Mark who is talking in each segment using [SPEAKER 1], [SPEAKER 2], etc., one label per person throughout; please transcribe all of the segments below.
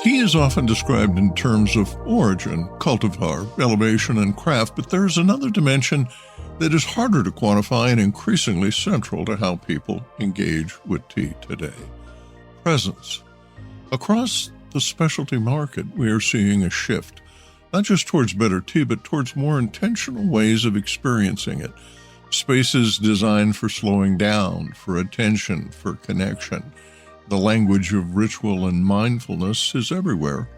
[SPEAKER 1] Tea is often described in terms of origin, cultivar, elevation, and craft, but there is another dimension that is harder to quantify and increasingly central to how people engage with tea today: presence. Across the specialty market, we are seeing a shift, not just towards better tea, but towards more intentional ways of experiencing it. Spaces designed for slowing down, for attention, for connection. The language of ritual and mindfulness is everywhere.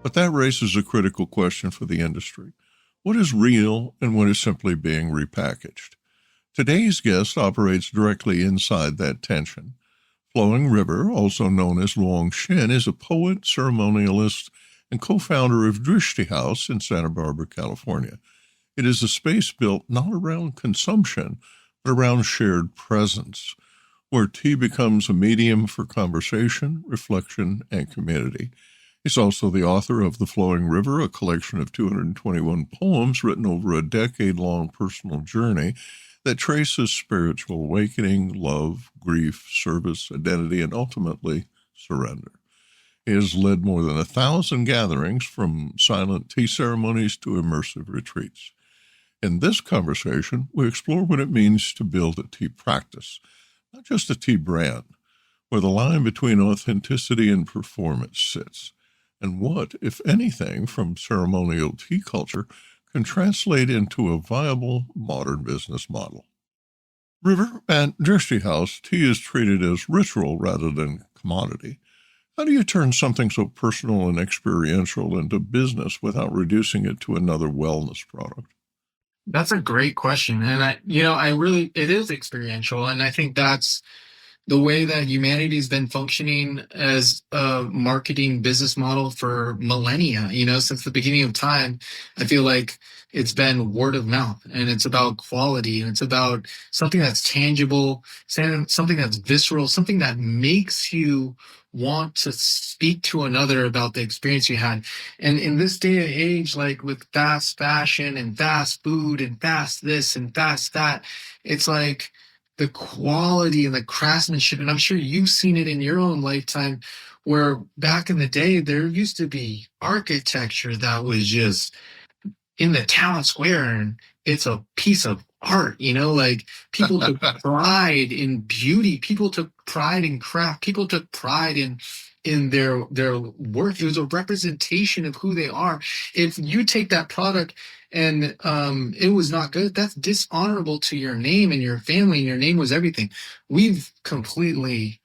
[SPEAKER 1] But that raises a critical question for the industry. What is real and what is simply being repackaged? Today's guest operates directly inside that tension. Flowing River, also known as Long Shin, is a poet, ceremonialist, and co-founder of Drishti House in Santa Barbara, California. It is a space built not around consumption, but around shared presence, where tea becomes a medium for conversation, reflection, and community. He's also the author of The Flowing River, a collection of 221 poems written over a decade-long personal journey that traces spiritual awakening, love, grief, service, identity, and ultimately surrender. He has led more than 1,000 gatherings, from silent tea ceremonies to immersive retreats. In this conversation, we explore what it means to build a tea practice, not just a tea brand, where the line between authenticity and performance sits, and what, if anything, from ceremonial tea culture can translate into a viable modern business model. River, at Drishti House, tea is treated as ritual rather than commodity. How do you turn something so personal and experiential into business without reducing it to another wellness product?
[SPEAKER 2] That's a great question. And it is experiential. And I think that's the way that humanity's been functioning as a marketing business model for millennia. Since the beginning of time, I feel like it's been word of mouth, and it's about quality, and it's about something that's tangible, something that's visceral, something that makes you want to speak to another about the experience you had. And in this day and age, like with fast fashion and fast food and fast this and fast that, it's like the quality and the craftsmanship, and I'm sure you've seen it in your own lifetime, where back in the day, there used to be architecture that was just in the town square, and it's a piece of art, like people took pride in beauty, people took pride in craft, people took pride in their work. It was a representation of who they are. If you take that product and it was not good, that's dishonorable to your name and your family, and your name was everything. We've completely,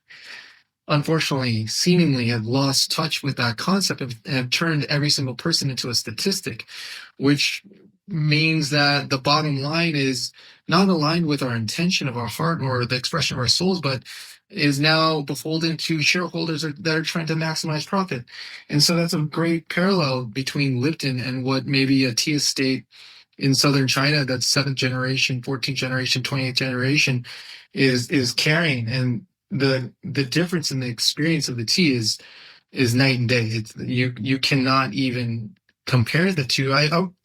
[SPEAKER 2] unfortunately, seemingly have lost touch with that concept and have turned every single person into a statistic, which means that the bottom line is not aligned with our intention of our heart or the expression of our souls, but is now beholden to shareholders that are trying to maximize profit. And so that's a great parallel between Lipton and what maybe a tea estate in southern China, that's 7th generation, 14th generation, 28th generation, is carrying. And the difference in the experience of the tea is night and day. You cannot even compare the two.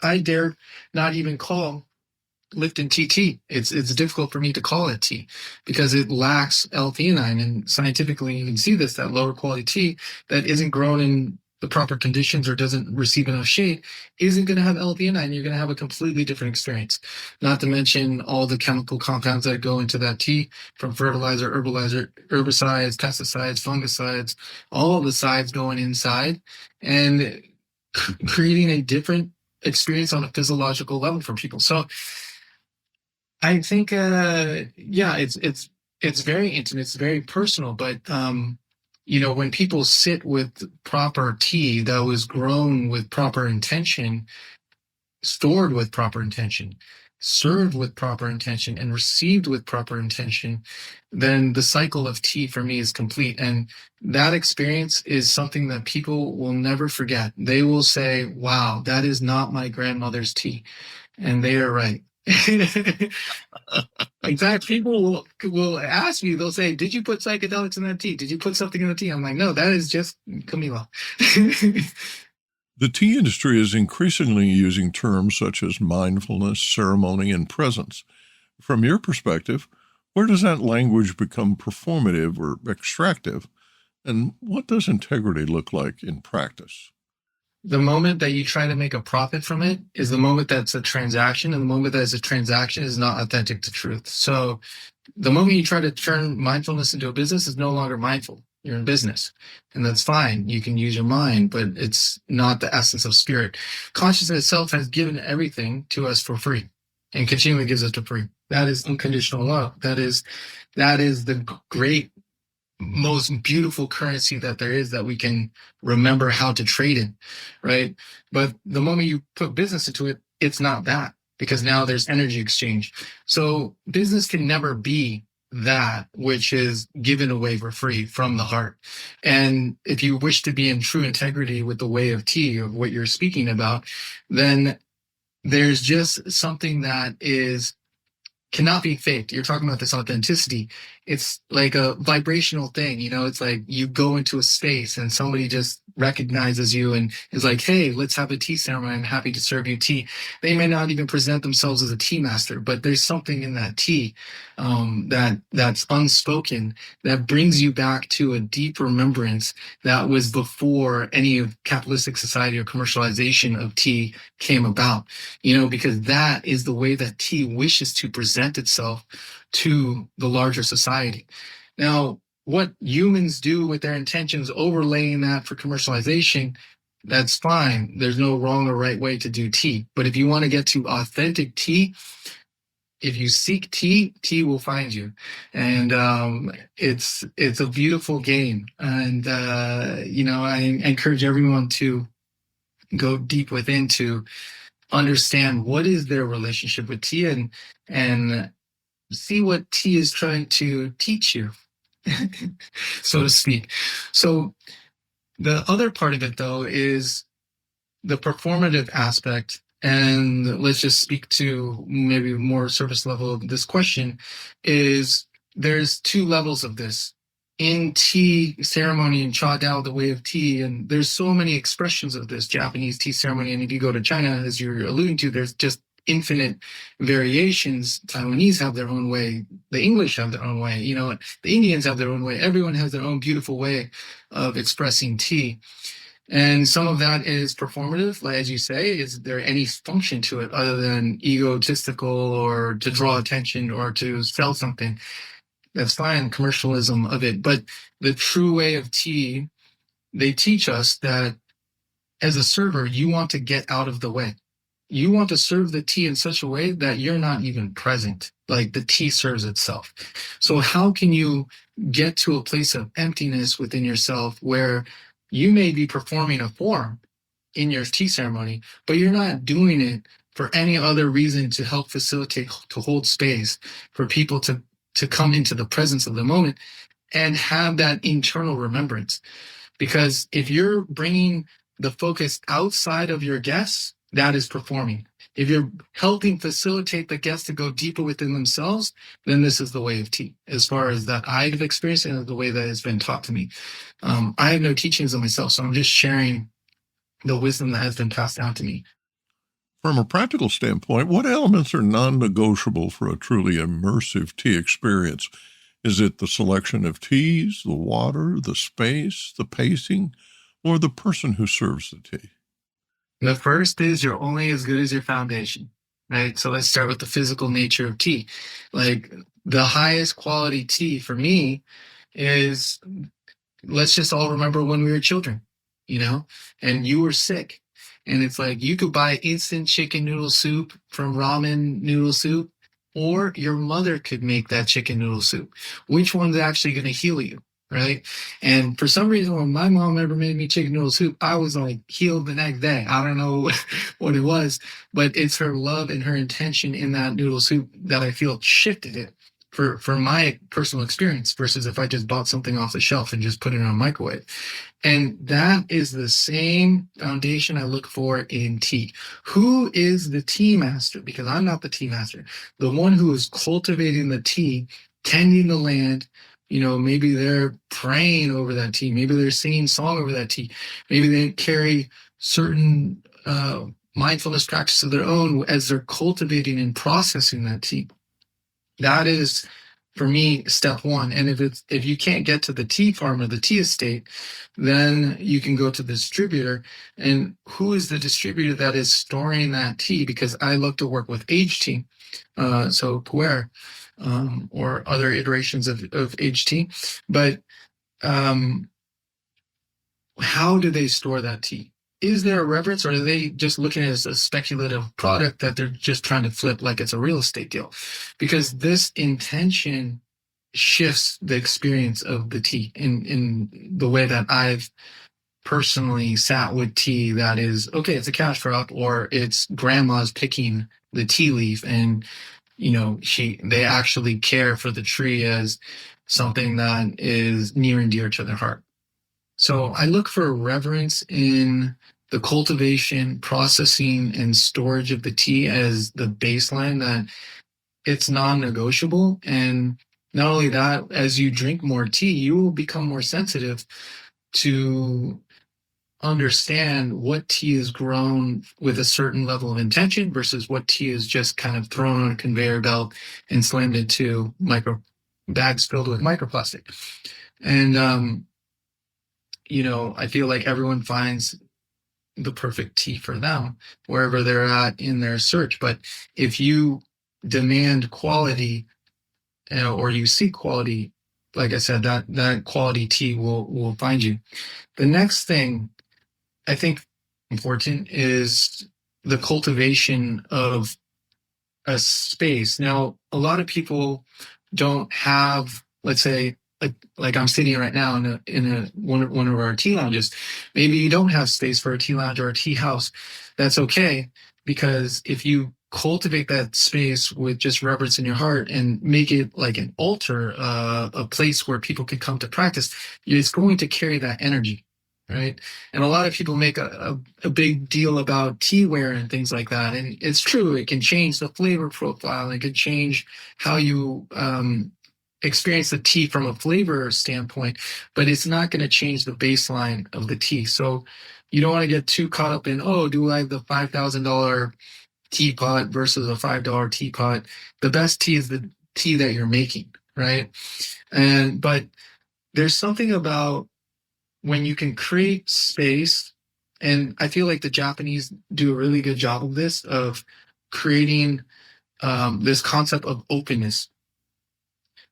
[SPEAKER 2] I dare not even call Lipton tea. It's difficult for me to call it tea because it lacks L-theanine, and scientifically you can see this, that lower quality tea that isn't grown in the proper conditions or doesn't receive enough shade isn't going to have L-theanine. You're going to have a completely different experience. Not to mention all the chemical compounds that go into that tea, from fertilizer, herbicides, pesticides, fungicides, all of the sides going inside and creating a different experience on a physiological level for people. So I think, it's very intimate, it's very personal, but when people sit with proper tea that was grown with proper intention, stored with proper intention, served with proper intention, and received with proper intention, then the cycle of tea for me is complete. And that experience is something that people will never forget. They will say, wow, that is not my grandmother's tea. And they are right. In fact, people will ask me, they'll say, did you put psychedelics in that tea? Did you put something in the tea? I'm like, no, that is just Camila.
[SPEAKER 1] The tea industry is increasingly using terms such as mindfulness, ceremony, and presence. From your perspective, where does that language become performative or extractive? And what does integrity look like in practice?
[SPEAKER 2] The moment that you try to make a profit from it is the moment that's a transaction, and the moment that is a transaction is not authentic to truth. So the moment you try to turn mindfulness into a business is no longer mindful. You're in business, and that's fine. You can use your mind, but it's not the essence of spirit. Consciousness itself has given everything to us for free and continually gives it for free. That is unconditional love. That is the great, most beautiful currency that there is, that we can remember how to trade in, right? But the moment you put business into it, it's not that, because now there's energy exchange. So business can never be that which is given away for free from the heart. And if you wish to be in true integrity with the way of tea, of what you're speaking about, then there's just something that cannot be faked. You're talking about this authenticity. It's like a vibrational thing, it's like you go into a space and somebody just recognizes you and is like, hey, let's have a tea ceremony. I'm happy to serve you tea. They may not even present themselves as a tea master, but there's something in that tea that's unspoken that brings you back to a deep remembrance that was before any of capitalistic society or commercialization of tea came about, because that is the way that tea wishes to present itself to the larger society. Now, what humans do with their intentions, overlaying that for commercialization, that's fine. There's no wrong or right way to do tea. But if you want to get to authentic tea, if you seek tea, tea will find you. And it's a beautiful game. And, I encourage everyone to go deep within to understand what is their relationship with tea, and see what tea is trying to teach you, so to speak. So the other part of it, though, is the performative aspect. And let's just speak to maybe more surface level of this question. Is there's two levels of this in tea ceremony and cha dao, the way of tea, and there's so many expressions of this Japanese tea ceremony. And if you go to China, as you're alluding to, there's just infinite variations. Taiwanese have their own way. The English have their own way. The Indians have their own way. Everyone has their own beautiful way of expressing tea. And some of that is performative, like as you say. Is there any function to it other than egotistical or to draw attention or to sell something? That's fine, commercialism of it. But the true way of tea, they teach us that as a server, you want to get out of the way. You want to serve the tea in such a way that you're not even present, like the tea serves itself. So how can you get to a place of emptiness within yourself where you may be performing a form in your tea ceremony, but you're not doing it for any other reason to help facilitate, to hold space for people to come into the presence of the moment and have that internal remembrance? Because if you're bringing the focus outside of your guests, that is performing. If you're helping facilitate the guests to go deeper within themselves, then this is the way of tea, as far as that I've experienced and the way that has been taught to me. I have no teachings of myself, so I'm just sharing the wisdom that has been passed down to me.
[SPEAKER 1] From a practical standpoint, what elements are non-negotiable for a truly immersive tea experience? Is it the selection of teas, the water, the space, the pacing, or the person who serves the tea?
[SPEAKER 2] The first is you're only as good as your foundation, right? So let's start with the physical nature of tea. Like the highest quality tea for me is, let's just all remember when we were children, and you were sick. And it's like you could buy instant chicken noodle soup from ramen noodle soup, or your mother could make that chicken noodle soup. Which one's actually going to heal you? Right. And for some reason, when my mom ever made me chicken noodle soup, I was like healed the next day. I don't know what it was, but it's her love and her intention in that noodle soup that I feel shifted it for my personal experience, versus if I just bought something off the shelf and just put it in a microwave. And that is the same foundation I look for in tea. Who is the tea master? Because I'm not the tea master. The one who is cultivating the tea, tending the land. Maybe they're praying over that tea. Maybe they're singing song over that tea. Maybe they carry certain mindfulness practices of their own as they're cultivating and processing that tea. That is for me, step one. And if you can't get to the tea farm or the tea estate, then you can go to the distributor. And who is the distributor that is storing that tea? Because I love to work with aged tea, so pu'er, or other iterations of aged tea. But how do they store that tea? Is there a reverence, or are they just looking at it as a speculative product that they're just trying to flip like it's a real estate deal? Because this intention shifts the experience of the tea in the way that I've personally sat with tea that is, okay, it's a cash crop, or it's grandma's picking the tea leaf, and they actually care for the tree as something that is near and dear to their heart. So I look for reverence in the cultivation, processing, and storage of the tea as the baseline, that it's non-negotiable. And not only that, as you drink more tea, you will become more sensitive to understand what tea is grown with a certain level of intention versus what tea is just kind of thrown on a conveyor belt and slammed into micro bags filled with microplastic. And I feel like everyone finds the perfect tea for them wherever they're at in their search. But if you demand quality, or you seek quality, like I said, that quality tea will find you. The next thing I think important is the cultivation of a space. Now, a lot of people don't have, let's say, like I'm sitting right now in one of our tea lounges. Maybe you don't have space for a tea lounge or a tea house. That's okay, because if you cultivate that space with just reverence in your heart and make it like an altar, a place where people can come to practice, it's going to carry that energy, right? And a lot of people make a big deal about teaware and things like that, and it's true. It can change the flavor profile. It can change how you experience the tea from a flavor standpoint, but it's not going to change the baseline of the tea. So you don't want to get too caught up in, oh, do I have the $5,000 teapot versus a $5 teapot? The best tea is the tea that you're making, right? But there's something about when you can create space, and I feel like the Japanese do a really good job of this, of creating this concept of openness.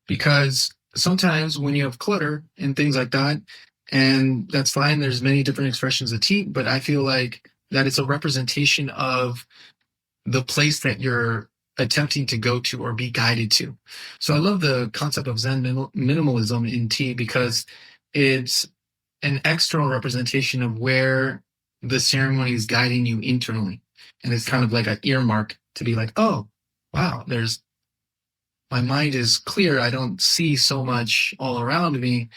[SPEAKER 2] Because sometimes when you have clutter and things like that, and that's fine, there's many different expressions of tea, but I feel like that it's a representation of the place that you're attempting to go to or be guided to. So I love the concept of Zen minimalism in tea, because it's an external representation of where the ceremony is guiding you internally. And it's kind of like an earmark to be like, oh, wow, my mind is clear. I don't see so much all around me.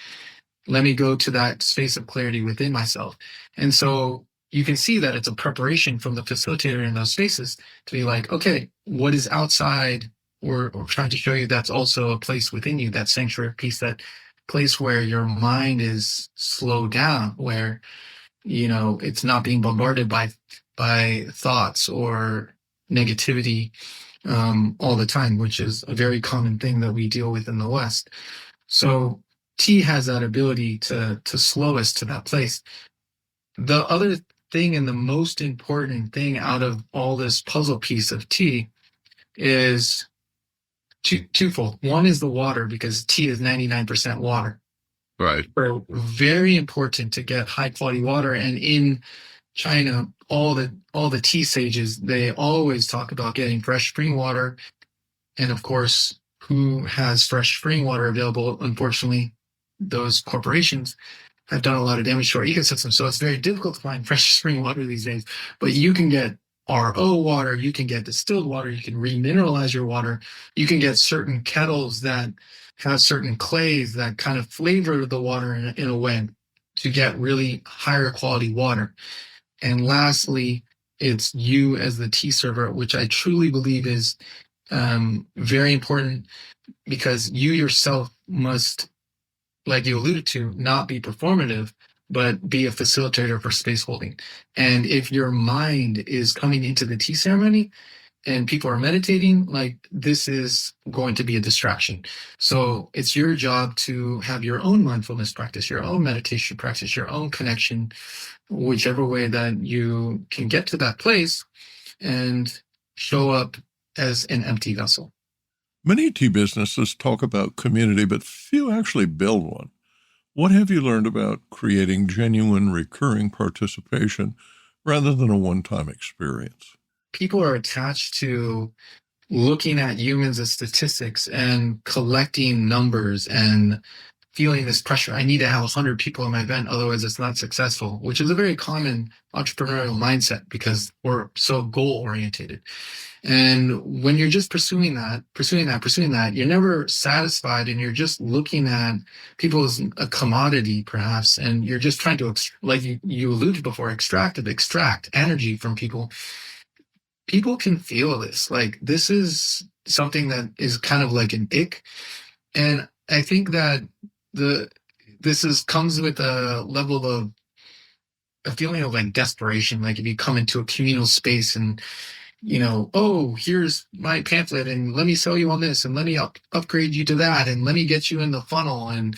[SPEAKER 2] Let me go to that space of clarity within myself. And so you can see that it's a preparation from the facilitator in those spaces to be like, okay, what is outside? We're trying to show you that's also a place within you, that sanctuary piece, that place where your mind is slowed down, where, it's not being bombarded by thoughts or negativity all the time, which is a very common thing that we deal with in the West. So tea has that ability to slow us to that place. The other thing, and the most important thing out of all this puzzle piece of tea, is twofold. One is the water, because tea is 99% water.
[SPEAKER 1] Right.
[SPEAKER 2] So very important to get high quality water. And in China, all the tea sages, they always talk about getting fresh spring water. And of course, who has fresh spring water available? Unfortunately, those corporations have done a lot of damage to our ecosystem. So it's very difficult to find fresh spring water these days. But you can get RO water, you can get distilled water, you can remineralize your water, you can get certain kettles that have certain clays that kind of flavor the water in a way to get really higher quality water. And lastly, it's you as the tea server, which I truly believe is very important, because you yourself must, like you alluded to, not be performative, but be a facilitator for space holding. And if your mind is coming into the tea ceremony, and people are meditating, like this is going to be a distraction. So it's your job to have your own mindfulness practice, your own meditation practice, your own connection, whichever way that you can get to that place and show up as an empty vessel.
[SPEAKER 1] Many tea businesses talk about community, but few actually build one. What have you learned about creating genuine, recurring participation rather than a one-time experience?
[SPEAKER 2] People are attached to looking at humans as statistics and collecting numbers and feeling this pressure. I need to have 100 people in my event, otherwise it's not successful, which is a very common entrepreneurial mindset because we're so goal oriented. And when you're just pursuing that, you're never satisfied, and you're just looking at people as a commodity, perhaps, and you're just trying to, like you alluded before, extract energy from people. People can feel this. Like this is something that is kind of like an ick, and I think that comes with a level of a feeling of like desperation. Like if you come into a communal space and oh, here's my pamphlet and let me sell you on this and let me upgrade you to that and let me get you in the funnel. And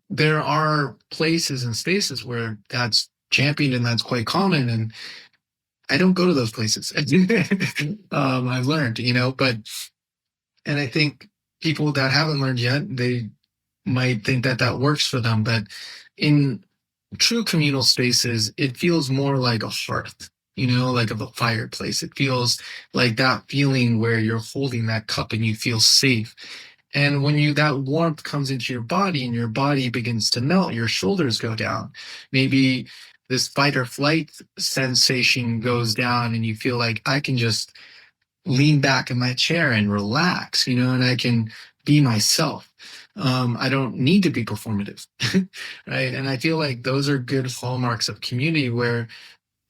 [SPEAKER 2] there are places and spaces where that's championed and that's quite common. And I don't go to those places. I've learned, and I think people that haven't learned yet, they might think that that works for them. But in true communal spaces, it feels more like a hearth, like a fireplace. It feels like that feeling where you're holding that cup and you feel safe. And when that warmth comes into your body and your body begins to melt, your shoulders go down. Maybe this fight or flight sensation goes down and you feel like I can just lean back in my chair and relax, and I can be myself. I don't need to be performative, right? And I feel like those are good hallmarks of community where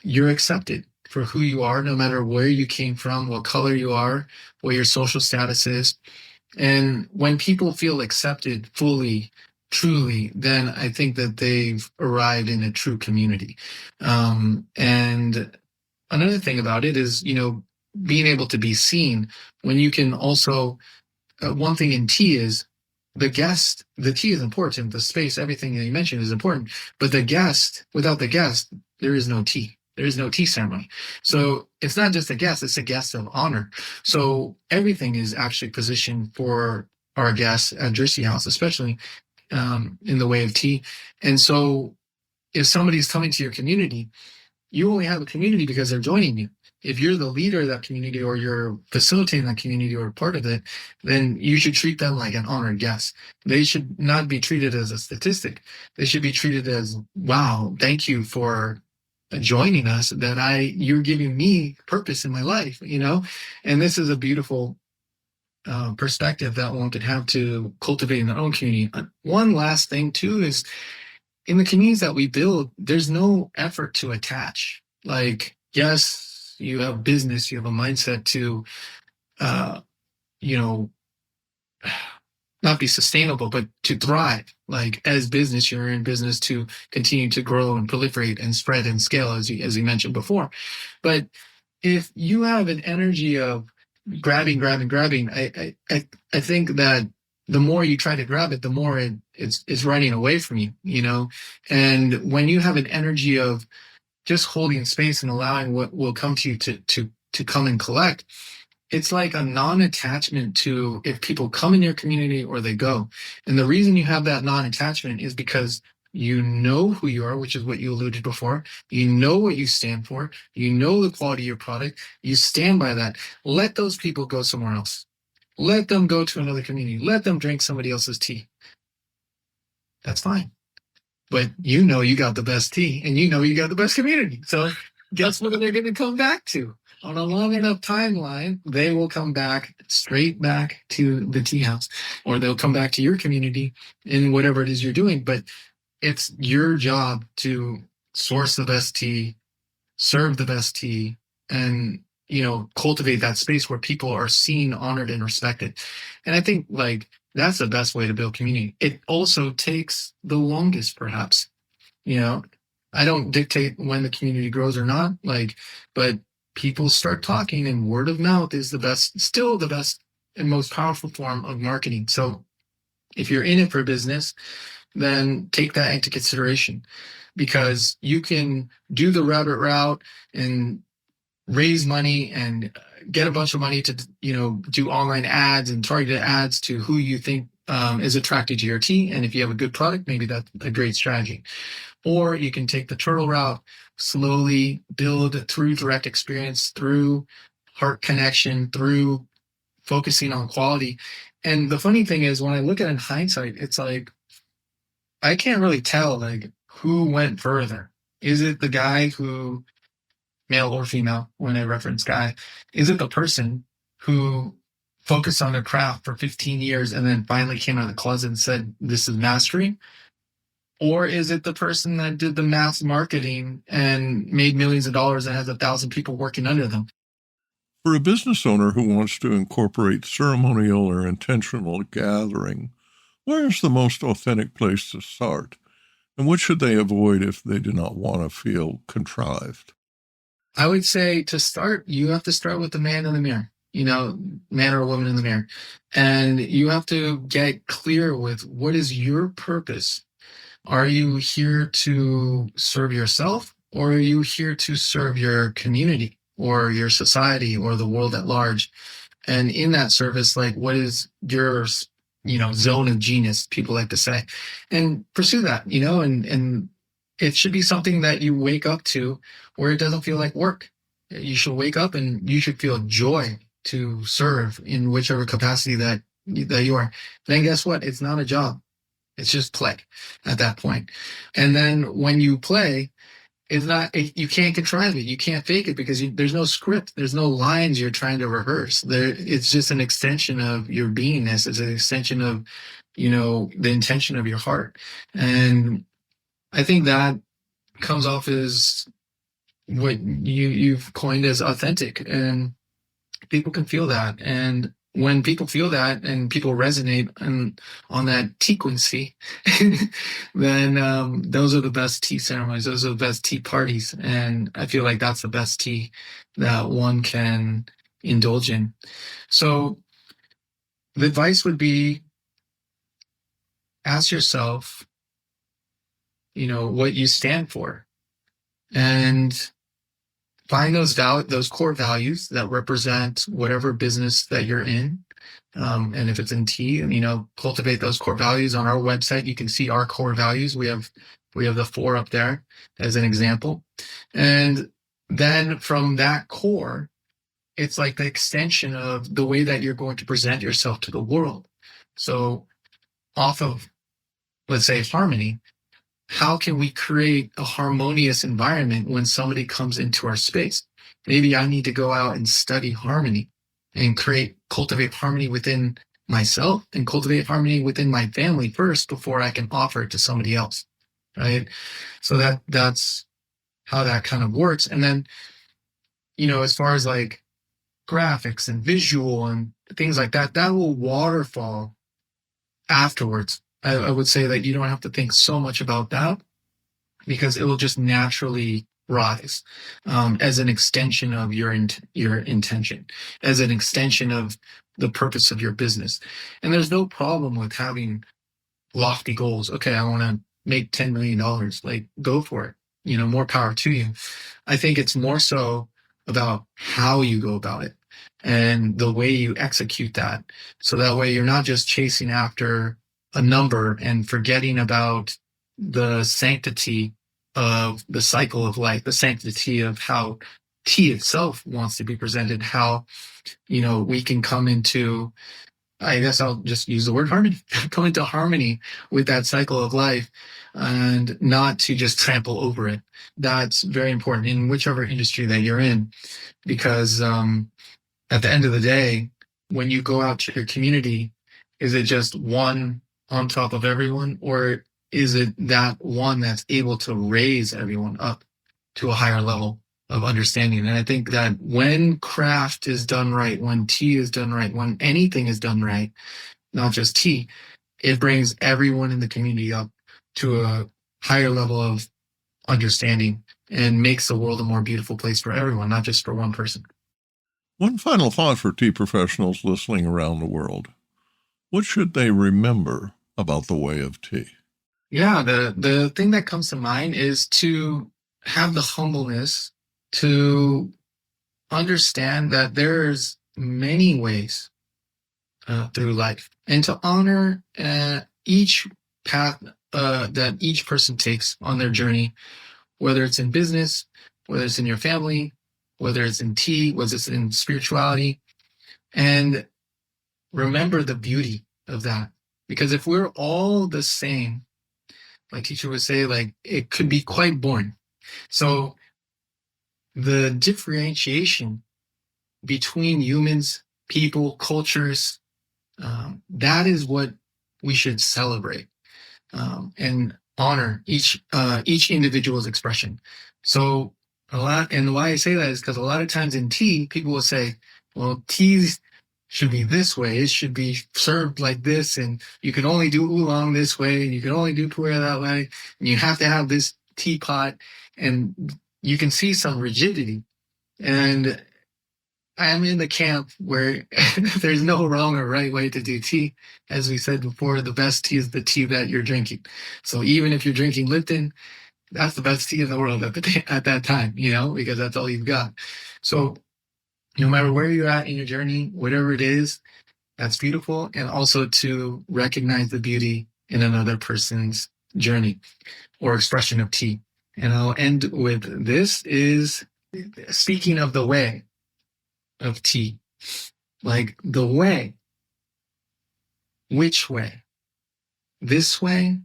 [SPEAKER 2] you're accepted for who you are, no matter where you came from, what color you are, what your social status is. And when people feel accepted fully, truly, then I think that they've arrived in a true community. And another thing about it is, being able to be seen when you can also, one thing in tea is the tea is important, the space, everything that you mentioned is important, but without the guest, there is no tea. There is no tea ceremony. So it's not just a guest, it's a guest of honor. So everything is actually positioned for our guests at Drishti House, especially in the way of tea. And so if somebody's coming to your community, you only have a community because they're joining you. If you're the leader of that community or you're facilitating that community or part of it, then you should treat them like an honored guest. They should not be treated as a statistic. They should be treated as, wow, thank you for joining us, you're giving me purpose in my life, and this is a beautiful perspective that one could have to cultivate in their own community. One last thing too is in the communities that we build, there's no effort to attach. Like, yes, you have business, you have a mindset to, not be sustainable, but to thrive. Like as business, you're in business to continue to grow and proliferate and spread and scale, as you mentioned before. But if you have an energy of grabbing, I think that the more you try to grab it, the more it's running away from you, And when you have an energy of just holding space and allowing what will come to you to come and collect, it's like a non-attachment to if people come in your community or they go. And the reason you have that non-attachment is because you know who you are, which is what you alluded before. You know what you stand for. You know the quality of your product. You stand by that. Let those people go somewhere else. Let them go to another community. Let them drink somebody else's tea. That's fine. But you got the best tea and you got the best community. So guess what they're going to come back to? On a long enough timeline, they will come straight back to the tea house, or they'll come back to your community in whatever it is you're doing. But it's your job to source the best tea, serve the best tea, and cultivate that space where people are seen, honored, and respected. And I think that's the best way to build community. It also takes the longest, perhaps. I don't dictate when the community grows or not, but people start talking, and word of mouth is still the best and most powerful form of marketing. So if you're in it for business, then take that into consideration, because you can do the rabbit route and raise money and get a bunch of money to do online ads and targeted ads to who you think is attracted to your tea. And if you have a good product, maybe that's a great strategy. Or you can take the turtle route, slowly build through direct experience, through heart connection, through focusing on quality. And the funny thing is, when I look at it in hindsight, it's like I can't really tell like who went further. Is it the guy who, male or female, when I reference guy, is it the person who focused on their craft for 15 years and then finally came out of the closet and said, this is mastery? Or is it the person that did the mass marketing and made millions of dollars and has 1,000 people working under them?
[SPEAKER 1] For a business owner who wants to incorporate ceremonial or intentional gathering, where is the most authentic place to start? And what should they avoid if they do not want to feel contrived?
[SPEAKER 2] I would say to start, you have to start with the man in the mirror, man or woman in the mirror. And you have to get clear with what is your purpose. Are you here to serve yourself, or are you here to serve your community or your society or the world at large? And in that service, like, what is your, zone of genius, people like to say, and pursue that, and it should be something that you wake up to where it doesn't feel like work. You should wake up and you should feel joy to serve in whichever capacity that you are. Then guess what? It's not a job. It's just play at that point. And then when you play, you can't contrive it. You can't fake it, because there's no script. There's no lines you're trying to rehearse. It's just an extension of your beingness. It's an extension of, the intention of your heart. And I think that comes off as what you've coined as authentic, and people can feel that. And when people feel that and people resonate on that frequency, then those are the best tea ceremonies. Those are the best tea parties. And I feel like that's the best tea that one can indulge in. So the advice would be, ask yourself, what you stand for, and find those core values that represent whatever business that you're in. And if it's in tea, cultivate those core values. On our website, you can see our core values. We have the 4 up there as an example. And then from that core, it's like the extension of the way that you're going to present yourself to the world. So off of, let's say, harmony, how can we create a harmonious environment when somebody comes into our space? Maybe I need to go out and study harmony and cultivate harmony within myself and cultivate harmony within my family first before I can offer it to somebody else, right? So that's how that kind of works. And then, as far as like graphics and visual and things like that, that will waterfall afterwards. I would say that you don't have to think so much about that, because it will just naturally rise as an extension of your intention, as an extension of the purpose of your business. And there's no problem with having lofty goals. Okay, I want to make $10 million. Like, go for it. More power to you. I think it's more so about how you go about it and the way you execute that. So that way you're not just chasing after a number and forgetting about the sanctity of the cycle of life, the sanctity of how tea itself wants to be presented, how, we can come into, I guess I'll just use the word harmony, go into harmony with that cycle of life and not to just trample over it. That's very important in whichever industry that you're in, because at the end of the day, when you go out to your community, is it just one on top of everyone, or is it that one that's able to raise everyone up to a higher level of understanding? And I think that when craft is done right, when tea is done right, when anything is done right, not just tea, it brings everyone in the community up to a higher level of understanding and makes the world a more beautiful place for everyone, not just for one person.
[SPEAKER 1] One final thought for tea professionals listening around the world. What should they remember about the way of tea?
[SPEAKER 2] Yeah, the thing that comes to mind is to have the humbleness to understand that there's many ways through life, and to honor each path that each person takes on their journey, whether it's in business, whether it's in your family, whether it's in tea, whether it's in spirituality, and remember the beauty of that. Because if we're all the same, like teacher would say, like it could be quite boring. So the differentiation between humans, people, cultures, that is what we should celebrate and honor each individual's expression. So a lot, and why I say that is because a lot of times in tea, people will say, "Well, tea should be this way. It should be served like this, and you can only do oolong this way, and you can only do pu'er that way, and you have to have this teapot," and you can see some rigidity. And I'm in the camp where there's no wrong or right way to do tea. As we said before, the best tea is the tea that you're drinking. So even if you're drinking Lipton, that's the best tea in the world at that time, because that's all you've got. So no matter where you're at in your journey, whatever it is, that's beautiful. And also to recognize the beauty in another person's journey or expression of tea. And I'll end with this is, speaking of the way of tea, like the way, which way, this way,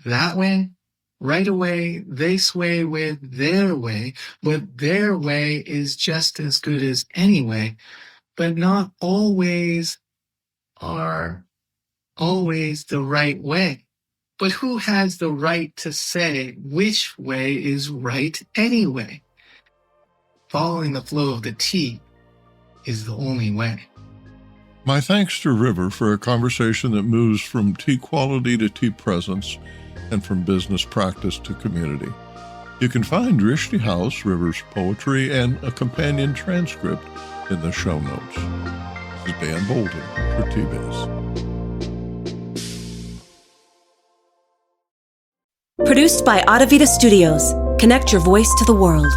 [SPEAKER 2] that way, right away, they sway with their way, but their way is just as good as any way, but not always are always the right way. But who has the right to say which way is right anyway? Following the flow of the tea is the only way.
[SPEAKER 1] My thanks to River for a conversation that moves from tea quality to tea presence and from business practice to community. You can find Drishti House, River's poetry, and a companion transcript in the show notes. This is Dan Bolton for Tea-Biz.
[SPEAKER 3] Produced by Adavita Studios. Connect your voice to the world.